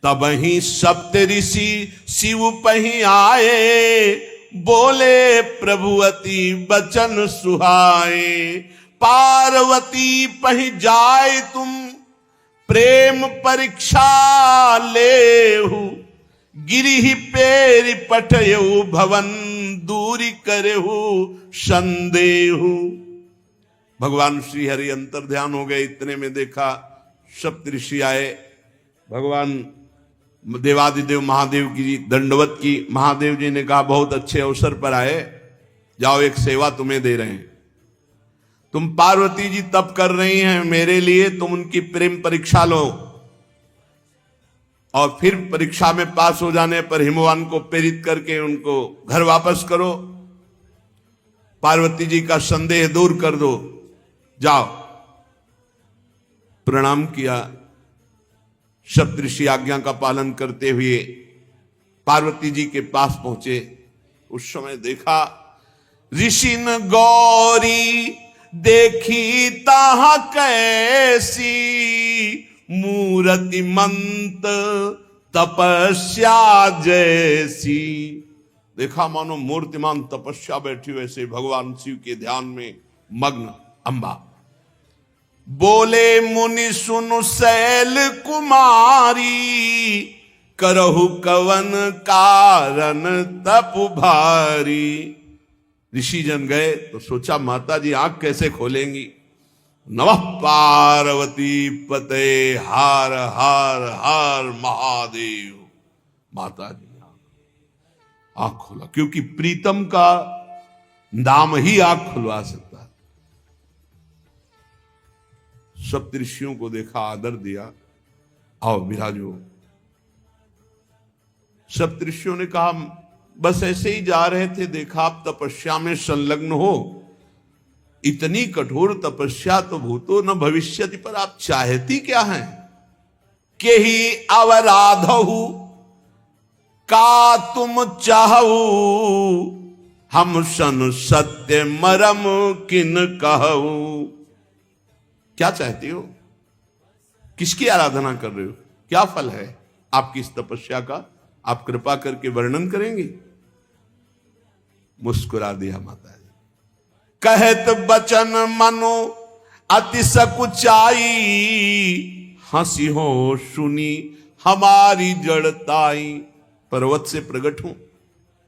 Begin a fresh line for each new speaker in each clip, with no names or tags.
तब ही सप्त ऋषि शिव पही आए, बोले प्रभु अति बचन सुहाए। पार्वती पही जाए तुम प्रेम परीक्षा लेहु, गिरिहि पेरि पठयउ भवन दूरी करेहु संदेहु। भगवान श्री हरि अंतर ध्यान हो गए। इतने में देखा सप्तऋषि आए। भगवान देवादिदेव महादेव की दंडवत की। महादेव जी ने कहा बहुत अच्छे अवसर पर आए, जाओ एक सेवा तुम्हें दे रहे हैं। तुम पार्वती जी तप कर रही हैं मेरे लिए, तुम उनकी प्रेम परीक्षा लो और फिर परीक्षा में पास हो जाने पर हिमवान को प्रेरित करके उनको घर वापस करो, पार्वती जी का संदेह दूर कर दो, जाओ। प्रणाम किया। सप्तऋषि आज्ञा का पालन करते हुए पार्वती जी के पास पहुंचे। उस समय देखा ऋषिन गौरी देखी ताहा कैसी, मूर्ति मंत तपस्या जैसी। देखा मानो मूर्तिमान तपस्या बैठी वैसे भगवान शिव के ध्यान में मग्न अंबा। बोले मुनि सुनु शैल कुमारी, करहु कवन कारण तप भारी। ऋषि जन गए तो सोचा माता जी आंख कैसे खोलेंगी। नमः पार्वती पते हार हार हार महादेव। माता जी आंख खोला, क्योंकि प्रीतम का नाम ही आंख खुलवा सकता है। सप्तऋषियों को देखा, आदर दिया, आओ विराजो। सप्तऋषियों ने कहा बस ऐसे ही जा रहे थे, देखा आप तपस्या में संलग्न हो। इतनी कठोर तपस्या तो भूतो न भविष्यति, पर आप चाहती क्या हैं? के ही अवराधहु का तुम चाहू, हम सन सत्य मरम किन कहू। क्या चाहती हो? किसकी आराधना कर रहे हो? क्या फल है आपकी इस तपस्या का? आप कृपा करके वर्णन करेंगे? मुस्कुरा दिया माता जी। कहत बचन मनु अति सकुचाई, हंसी हो सुनी हमारी जड़ताई। पर्वत से प्रकट हूं,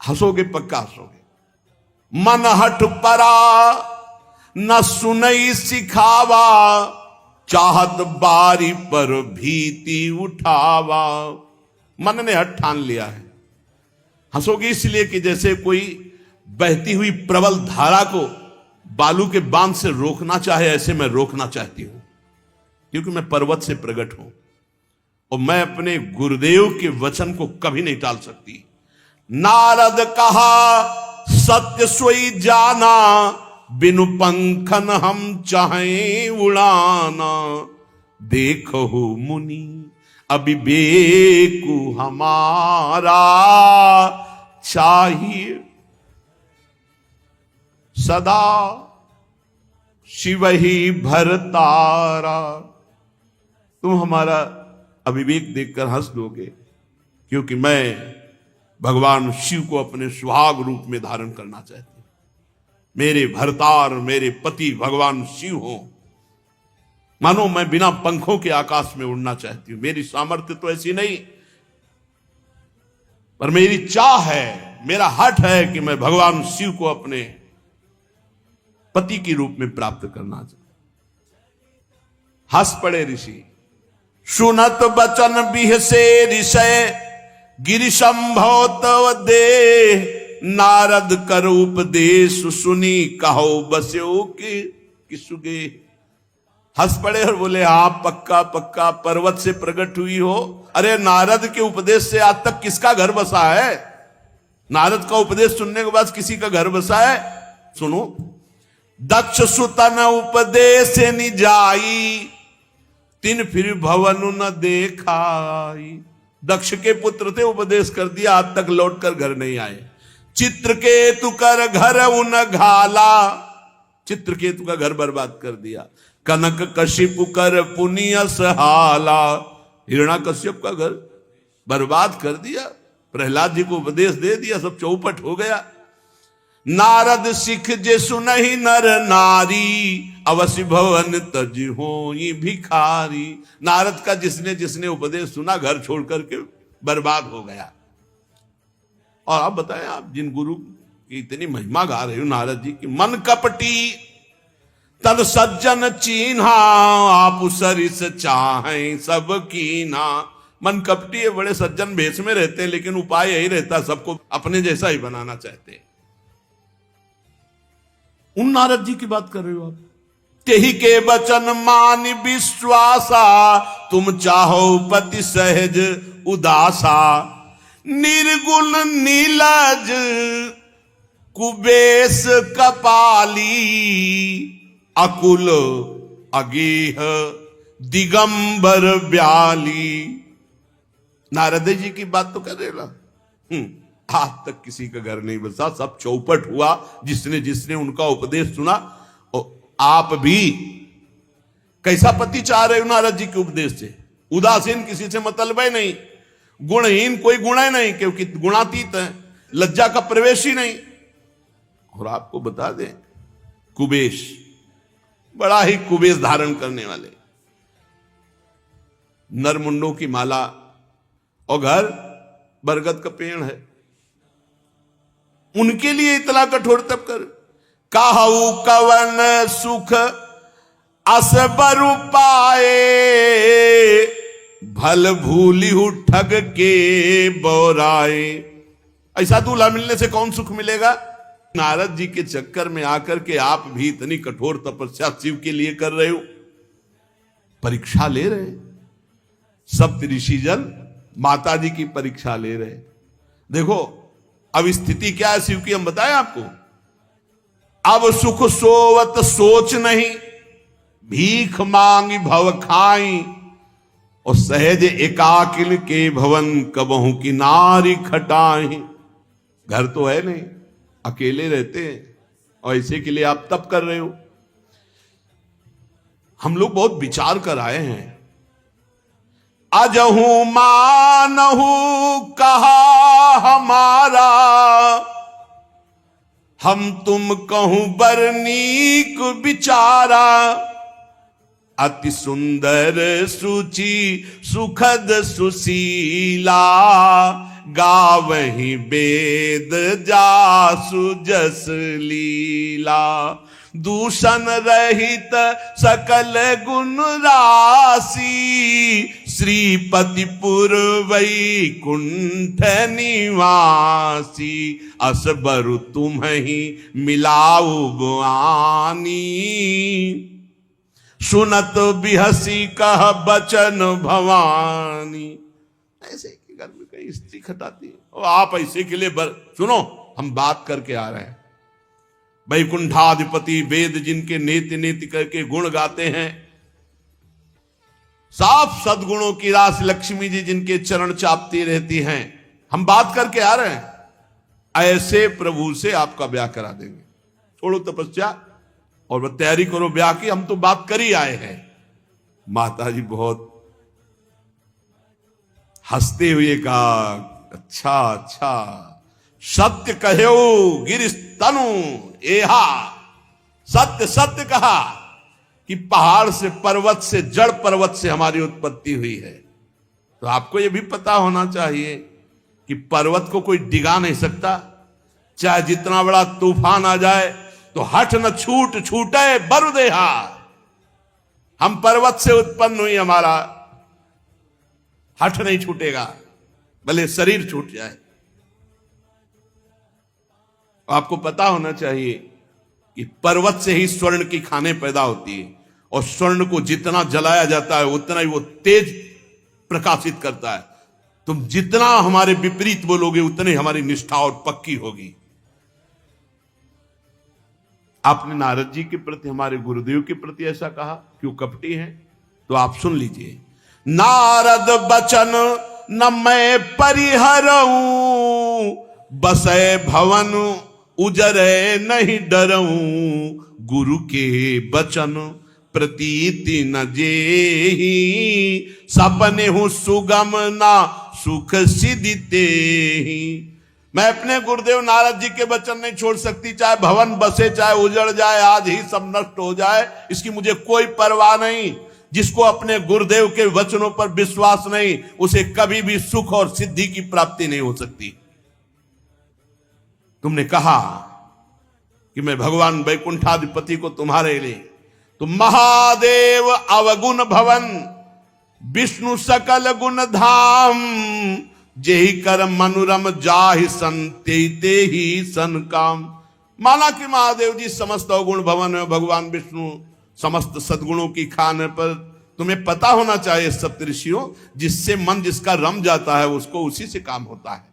हंसोगे पक्का हंसोगे। मन हट परा न सुनई सिखावा, चाहत बारी पर भीति उठावा। मन ने हट ठान लिया है। हंसोगे इसलिए कि जैसे कोई बहती हुई प्रबल धारा को बालू के बांध से रोकना चाहे, ऐसे मैं रोकना चाहती हूं, क्योंकि मैं पर्वत से प्रकट हूं और मैं अपने गुरुदेव के वचन को कभी नहीं टाल सकती। नारद कहा सत्य सोई जाना, बिनु पंखन हम चाहें उड़ाना। देखो मुनि अविवेकु हमारा, चाहिए सदा शिव ही भरतारा। तुम हमारा अविवेक देखकर हंस दोगे, क्योंकि मैं भगवान शिव को अपने सुहाग रूप में धारण करना चाहती हूं। मेरे भरतार, मेरे पति भगवान शिव हो। मानो मैं बिना पंखों के आकाश में उड़ना चाहती हूं। मेरी सामर्थ्य तो ऐसी नहीं, पर मेरी चाह है, मेरा हठ है कि मैं भगवान शिव को अपने पति के रूप में प्राप्त करना चाहता। हंस पड़े ऋषि। सुनत बचन बिहसे ऋषय, गिरि संभव तव देह। नारद कर उपदेश सुनी, कहो बस्यो के किसुगे। हंस पड़े और बोले हाँ पक्का पक्का पर्वत से प्रकट हुई हो। अरे नारद के उपदेश से आज तक किसका घर बसा है? नारद का उपदेश सुनने के बाद किसी का घर बसा है? सुनो। दक्ष सुतन उपदेश निजाई, तिन फिर भवन न देखाई। दक्ष के पुत्र थे, उपदेश कर दिया, आज तक लौट कर घर नहीं आए। चित्रकेतु कर घर उन घाला, चित्रकेतु का घर बर्बाद कर दिया। कनक कशिपु कर पुनिय सहाला, हिरण्यकश्यप का घर बर्बाद कर दिया। प्रहलाद जी को उपदेश दे दिया, सब चौपट हो गया। नारद सिख जे सुनहि नर नारी, अवश्य भवन तज होई भिखारी। नारद का जिसने जिसने उपदेश सुना घर छोड़ करके बर्बाद हो गया। और आप बताएं, आप जिन गुरु की इतनी महिमा गा रहे हो नारद जी की, मन कपटी तन सज्जन चीन्हा, आप सरिस चाहें सब कीना। मन कपटी है, बड़े सज्जन भेष में रहते हैं, लेकिन उपाय यही रहता है सबको अपने जैसा ही बनाना चाहते हैं। उन नारद जी की बात कर रहे हो आप। तेहि के बचन मान विश्वासा, तुम चाहो पति सहज उदासा। निर्गुण नीलज कुबेश कपाली, अकुल अगेह दिगंबर ब्याली। नारद जी की बात तो कर रहे ना। आज तक किसी का घर नहीं बसा, सब चौपट हुआ जिसने जिसने उनका उपदेश सुना। और आप भी कैसा पति चाह रहे हो नारद जी के उपदेश से? उदासीन, किसी से मतलब है नहीं, गुणहीन, कोई गुण है नहीं, क्योंकि गुणातीत है, लज्जा का प्रवेश ही नहीं। और आपको बता दें, कुबेश, बड़ा ही कुबेश धारण करने वाले, नरमुंडों की माला, और घर बरगद का पेड़ है, उनके लिए इतना कठोर तप कर। कहू कवन सुख असबरु पाए, भल भूलिहु ठग के बोराए। ऐसा दूल्हा मिलने से कौन सुख मिलेगा? नारद जी के चक्कर में आकर के आप भी इतनी कठोर तपस्या शिव के लिए कर रहे हो, परीक्षा ले रहे। सप्त ऋषिजन माता जी की परीक्षा ले रहे। देखो अब स्थिति क्या है शिव की, हम बताएं आपको। अब सुख सोवत सोच नहीं, भीख मांगी भव खाई। और सहज एकाकिल के भवन, कबहू की नारी खटाई। घर तो है नहीं, अकेले रहते हैं, और इसी के लिए आप तप कर रहे हो। हम लोग बहुत विचार कर आए हैं। अजहू मानहू कहा हमारा, हम तुम कहूं बरनीक विचारा। अति सुंदर सुचि सुखद सुशीला, गावहीं वेद जासु जस लीला। दूषण रहित सकल गुण राशि, श्रीपतिपुर वैकुंठ निवासी। असबरु तुम्हि मिलाऊ बुआनी, सुनत बिहसी कह बचन भवानी। ऐसे के घर में कई स्त्री खटाती है, और आप ऐसे के लिए सुनो, हम बात करके आ रहे हैं। वैकुंठाधिपति वेद जिनके नेति नेति करके गुण गाते हैं, साफ सद्गुणों की रास लक्ष्मी जी जिनके चरण चापती रहती हैं, हम बात करके आ रहे हैं। ऐसे प्रभु से आपका ब्याह करा देंगे। छोड़ो तपस्या और तैयारी करो ब्याह की, हम तो बात कर ही आए हैं। माता जी बहुत हंसते हुए कहा, अच्छा अच्छा, सत्य कहो गिरिश तनु एहा। सत्य सत्य कहा कि पहाड़ से, पर्वत से, जड़ पर्वत से हमारी उत्पत्ति हुई है। तो आपको यह भी पता होना चाहिए कि पर्वत को कोई डिगा नहीं सकता। चाहे जितना बड़ा तूफान आ जाए तो हठ न छूटे बरु देहा। हम पर्वत से उत्पन्न हुई, हमारा हठ नहीं छूटेगा, भले शरीर छूट जाए। आपको पता होना चाहिए कि पर्वत से ही स्वर्ण की खानें पैदा होती है, और स्वर्ण को जितना जलाया जाता है उतना ही वो तेज प्रकाशित करता है। तुम जितना हमारे विपरीत बोलोगे उतनी हमारी निष्ठा और पक्की होगी। आपने नारद जी के प्रति, हमारे गुरुदेव के प्रति ऐसा कहा, क्यों कपटी हैं? तो आप सुन लीजिए। नारद बचन न मैं परिहरऊं, बसे भवन उजरे नहीं डरऊं। गुरु के बचन प्रतीति न जेही, सपने हूं सुगम ना सुख सिद्धि तेहि। मैं अपने गुरुदेव नारद जी के वचन नहीं छोड़ सकती, चाहे भवन बसे, चाहे उजड़ जाए, आज ही सब नष्ट हो जाए, इसकी मुझे कोई परवाह नहीं। जिसको अपने गुरुदेव के वचनों पर विश्वास नहीं, उसे कभी भी सुख और सिद्धि की प्राप्ति नहीं हो सकती। तुमने कहा कि मैं भगवान वैकुंठाधिपति को तुम्हारे लिए, तो महादेव अवगुण भवन, विष्णु सकल गुण धाम, जेहि कर मनुरम जाहि संते ही सन काम। माना कि महादेव जी समस्त अवगुण भवन है, भगवान विष्णु समस्त सद्गुणों की खान पर। तुम्हें पता होना चाहिए सप्तऋषियों, जिससे मन जिसका रम जाता है उसको उसी से काम होता है।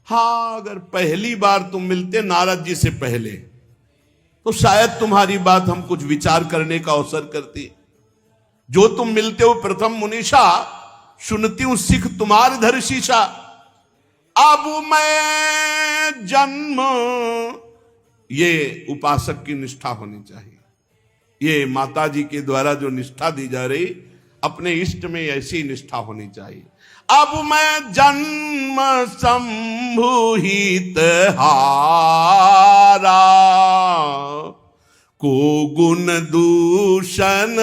हाँ, अगर पहली बार तुम मिलते नारद जी से पहले, तो शायद तुम्हारी बात हम कुछ विचार करने का अवसर करती। जो तुम मिलते हो प्रथम मुनीषा, सुनती हूं सिख तुम्हारे धर शीशा। अब मैं जन्म, ये उपासक की निष्ठा होनी चाहिए। ये माता जी के द्वारा जो निष्ठा दी जा रही, अपने इष्ट में ऐसी निष्ठा होनी चाहिए। अब मैं जन्म संभुहित हारा, को गुण दूषण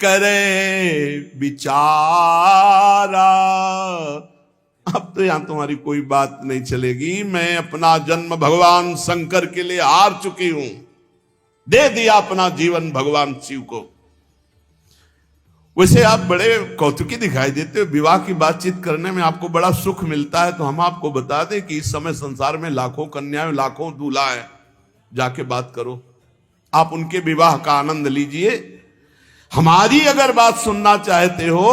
करे विचारा। अब तो यहां तुम्हारी कोई बात नहीं चलेगी। मैं अपना जन्म भगवान शंकर के लिए हार चुकी हूं, दे दिया अपना जीवन भगवान शिव को। वैसे आप बड़े कौतुकी दिखाई देते हो, विवाह की बातचीत करने में आपको बड़ा सुख मिलता है। तो हम आपको बता दें कि इस समय संसार में लाखों कन्याएं, लाखों दूल्हा है, जाके बात करो, आप उनके विवाह का आनंद लीजिए। हमारी अगर बात सुनना चाहते हो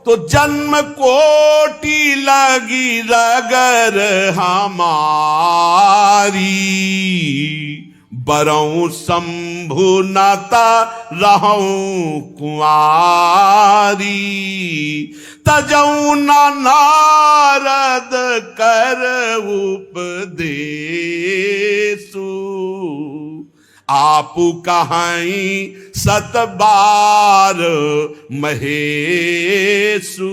तो जन्म कोटि लगी रगर हमारी, बरऊं शंभु नता रहूं कुंवारी, तजऊं न नारद कर उपदेशु, आपु कहाई सत बार महेशु।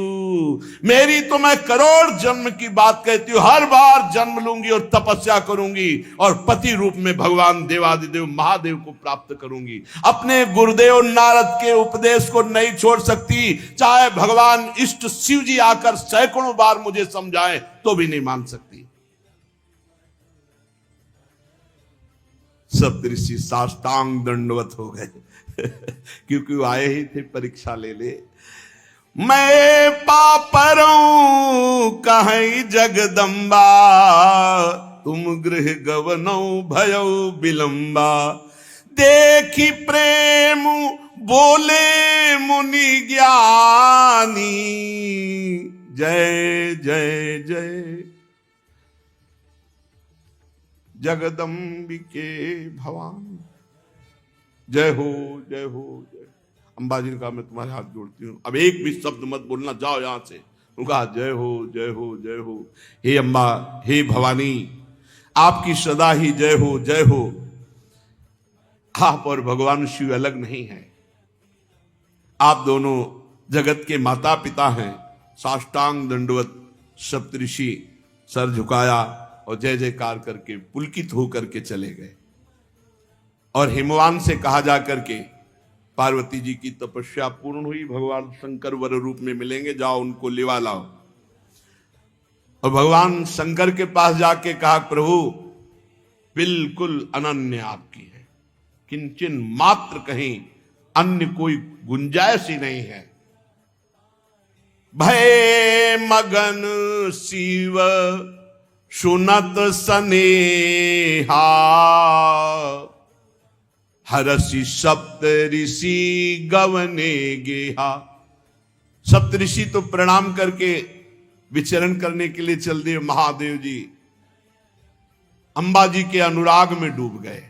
मेरी तो मैं करोड़ जन्म की बात कहती हूं, हर बार जन्म लूंगी और तपस्या करूंगी और पति रूप में भगवान देवादिदेव महादेव को प्राप्त करूंगी। अपने गुरुदेव नारद के उपदेश को नहीं छोड़ सकती, चाहे भगवान इष्ट शिव जी आकर सैकड़ों बार मुझे समझाएं तो भी नहीं मान सकती। सप्तऋषि साष्टांग दंडवत हो गए क्योंकि वो आए ही थे परीक्षा ले ले। मैं पापरों कहीं जगदम्बा, तुम गृह गवनौ भयो विलंबा, देखी प्रेम बोले मुनि ज्ञानी, जय जय जय जगदम्बिके भवानी, जय हो जय हो जय। अंबाजी ने कहा मैं तुम्हारे हाथ जोड़ती हूं, अब एक भी शब्द मत बोलना, जाओ यहां से। उनका जय हो जय हो जय हो। हे अम्बा, हे भवानी, आपकी सदा ही जय हो जय हो। आप और भगवान शिव अलग नहीं है, आप दोनों जगत के माता पिता हैं। साष्टांग दंडवत सप्तऋषि सर झुकाया और जय जयकार करके पुलकित होकर के चले गए। और हिमवान से कहा जा करके पार्वती जी की तपस्या पूर्ण हुई, भगवान शंकर वर रूप में मिलेंगे, जाओ उनको लिवा लाओ। और भगवान शंकर के पास जाके कहा प्रभु बिल्कुल अनन्य आपकी है, किंचन मात्र कहीं अन्य कोई गुंजाइश ही नहीं है। भय मगन शिव सुनत सनेहा, हरषि सप्त ऋषि गवने गेहा। सप्त ऋषि तो प्रणाम करके विचरण करने के लिए चल दिए। महादेव जी अंबा जी के अनुराग में डूब गए।